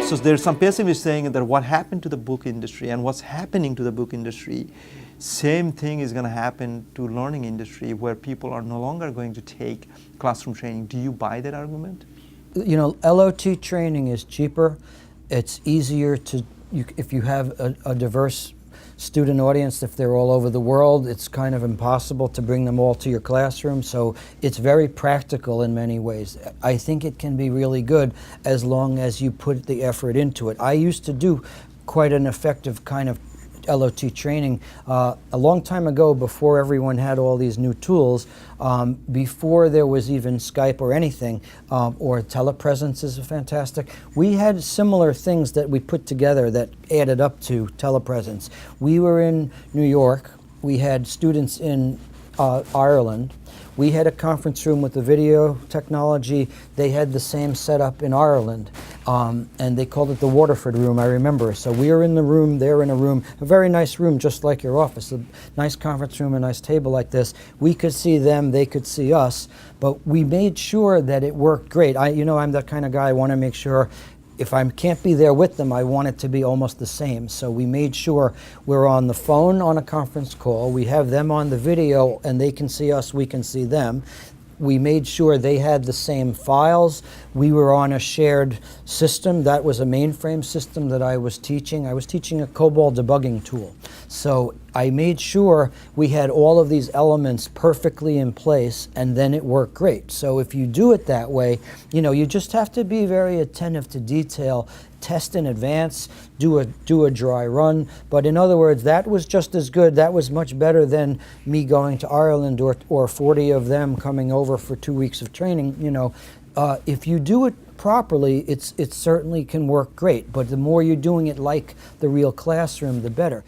So there's some pessimists saying that what happened to the book industry and what's happening to the book industry, same thing is going to happen to learning industry, where people are no longer going to take classroom training. Do you buy that argument? You know, LOT training is cheaper. It's easier to, if you have a diverse student audience, if they're all over the world, it's kind of impossible to bring them all to your classroom. So it's very practical in many ways. I think it can be really good as long as you put the effort into it. I used to do quite an effective kind of LOT training a long time ago, before everyone had all these new tools, before there was even Skype or anything, or telepresence is fantastic. We had similar things that we put together that added up to telepresence. We were in New York. We had students in Ireland. We had a conference room with the video technology. They had the same setup in Ireland, and they called it the Waterford room, I remember. So we were in the room, they're in a room, a very nice room, just like your office, a nice conference room, a nice table like this. We could see them, they could see us, but we made sure that it worked great. You know, I'm that kind of guy. I want to make sure if I can't be there with them, I want it to be almost the same. So we made sure we're on the phone on a conference call. We have them on the video, and they can see us, we can see them. We made sure they had the same files. We were on a shared system. That was a mainframe system that I was teaching. I was teaching a COBOL debugging tool. So I made sure we had all of these elements perfectly in place, and then it worked great. So if you do it that way, you know, you just have to be very attentive to detail, test in advance, do a dry run. But in other words, that was just as good. That was much better than me going to Ireland or 40 of them coming over for 2 weeks of training. You know, if you do it properly, it certainly can work great. But the more you're doing it like the real classroom, the better.